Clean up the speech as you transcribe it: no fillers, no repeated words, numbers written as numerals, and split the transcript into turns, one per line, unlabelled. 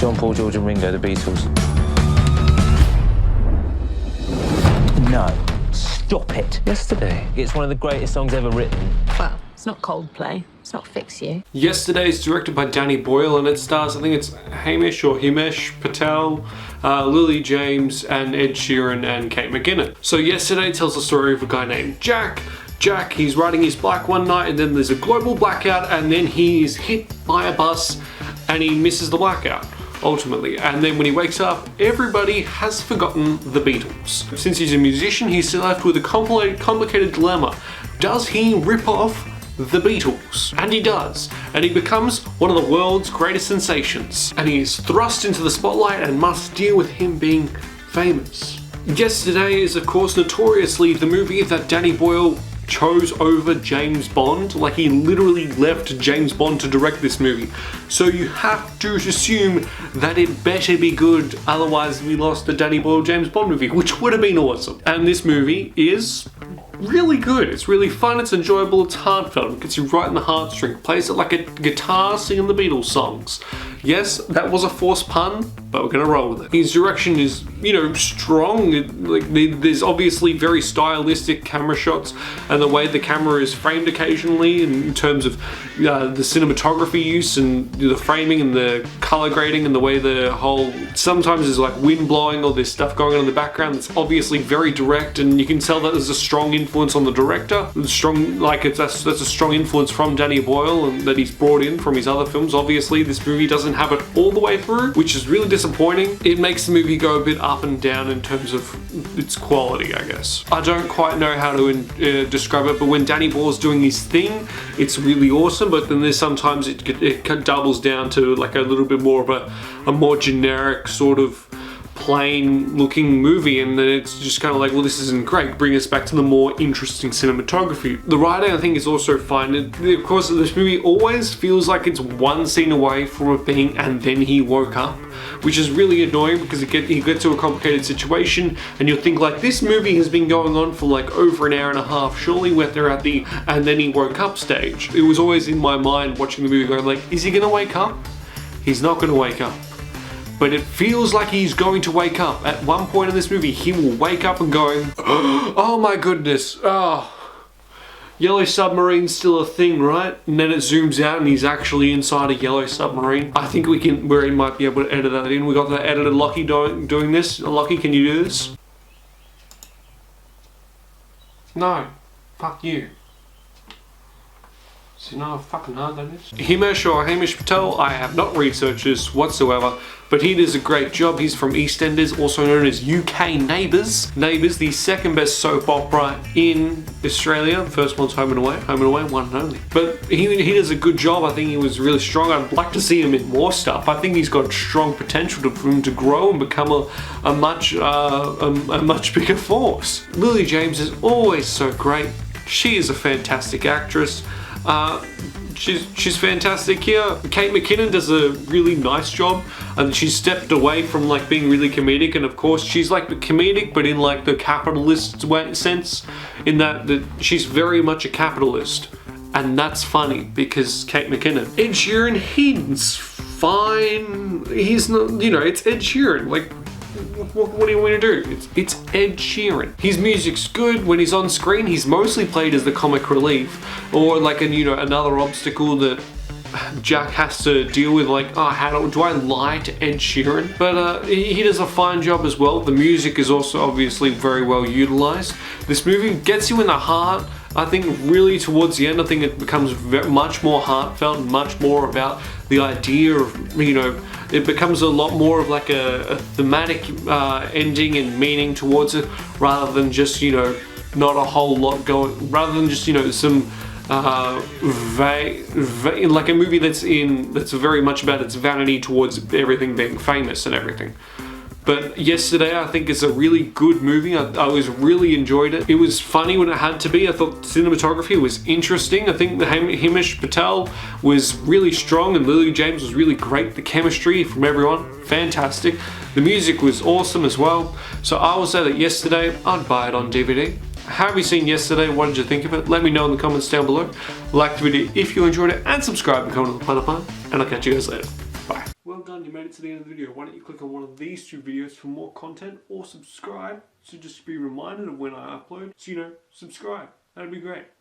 John, Paul, George and Ringo, the Beatles. No. Stop it. Yesterday. It's one of the greatest songs ever written.
Well, it's not Coldplay. It's not Fix You.
Yesterday is directed by Danny Boyle and it stars, I think it's Himesh Patel, Lily James and Ed Sheeran and Kate McKinnon. So Yesterday tells the story of a guy named Jack. Jack, he's riding his bike one night and then there's a global blackout and then he is hit by a bus and he misses the blackout, ultimately. And then when he wakes up, everybody has forgotten the Beatles. Since he's a musician, he's left with a complicated dilemma. Does he rip off the Beatles? And he does. And he becomes one of the world's greatest sensations. And he is thrust into the spotlight and must deal with him being famous. Yesterday is, of course, notoriously the movie that Danny Boyle chose over James Bond. Like, he literally left James Bond to direct this movie. So you have to assume that it better be good, otherwise we lost the Danny Boyle James Bond movie, which would have been awesome. And this movie is really good. It's really fun, it's enjoyable, it's heartfelt, it gets you right in the heartstring, plays it like a guitar singing the Beatles songs. Yes, that was a forced pun, but we're gonna roll with it. His direction is, you know, strong. There's obviously very stylistic camera shots and the way the camera is framed occasionally in terms of the cinematography use and the framing and the color grading and the way the whole, sometimes there's like wind blowing or there's stuff going on in the background that's obviously very direct, and you can tell that there's a strong influence on the director. That's a strong influence from Danny Boyle and that he's brought in from his other films. Obviously this movie doesn't have it all the way through, which is really disappointing. It makes the movie go a bit up and down in terms of its quality, I guess. I don't quite know how to describe it, but when Danny Boyle's doing his thing, it's really awesome, but then there's sometimes it doubles down to like a little bit more of a more generic sort of plain looking movie, and then it's just kind of like, well, this isn't great. Bring us back to the more interesting cinematography. The writing, I think, is also fine. Of course, this movie always feels like it's one scene away from it being "and then he woke up," which is really annoying because you get to a complicated situation and you'll think like, this movie has been going on for like over an hour and a half. Surely they're at the "and then he woke up" stage. It was always in my mind watching the movie going like, is he gonna wake up? He's not gonna wake up. But it feels like he's going to wake up. At one point in this movie, he will wake up and go, oh my goodness, yellow submarine's still a thing, right? And then it zooms out and he's actually inside a yellow submarine. I think we might be able to edit that in. We got the editor Lockie doing this. Lockie, can you do this? No, fuck you. So you know how fucking hard that is? Himesh Patel, I have not researched this whatsoever, but he does a great job. He's from EastEnders, also known as UK Neighbours. Neighbours, the second best soap opera in Australia. First one's Home and Away, one and only. But he does a good job. I think he was really strong. I'd like to see him in more stuff. I think he's got strong potential for him to grow and become a much bigger force. Lily James is always so great. She is a fantastic actress. She's fantastic here. Kate McKinnon does a really nice job, and she's stepped away from like being really comedic, and of course she's like the comedic but in like the capitalist sense, in that she's very much a capitalist, and that's funny because Kate McKinnon. Ed Sheeran, he's fine. He's not, you know, it's Ed Sheeran. Like, what do you want me to do? It's Ed Sheeran. His music's good. When he's on screen, he's mostly played as the comic relief, or like another obstacle that Jack has to deal with, like, oh, how do I lie to Ed Sheeran? But he does a fine job as well. The music is also obviously very well utilized. This movie gets you in the heart. I think really towards the end, I think it becomes much more heartfelt and much more about the idea of, you know, it becomes a lot more of like a thematic ending and meaning towards it, rather than just, you know, not a whole lot going, rather than just, you know, some like a movie that's very much about its vanity towards everything being famous and everything. But Yesterday, I think, is a really good movie. I really enjoyed it. It was funny when it had to be. I thought the cinematography was interesting. I think the Himesh Patel was really strong and Lily James was really great. The chemistry from everyone, fantastic. The music was awesome as well. So I will say that Yesterday, I'd buy it on DVD. Have you seen Yesterday? What did you think of it? Let me know in the comments down below. Like the video if you enjoyed it, and subscribe and comment on the Platypus, and I'll catch you guys later. Bye. Well done, you made it to the end of the video, why don't you click on one of these two videos for more content, or subscribe so just to be reminded of when I upload, so you know, subscribe. That'd be great.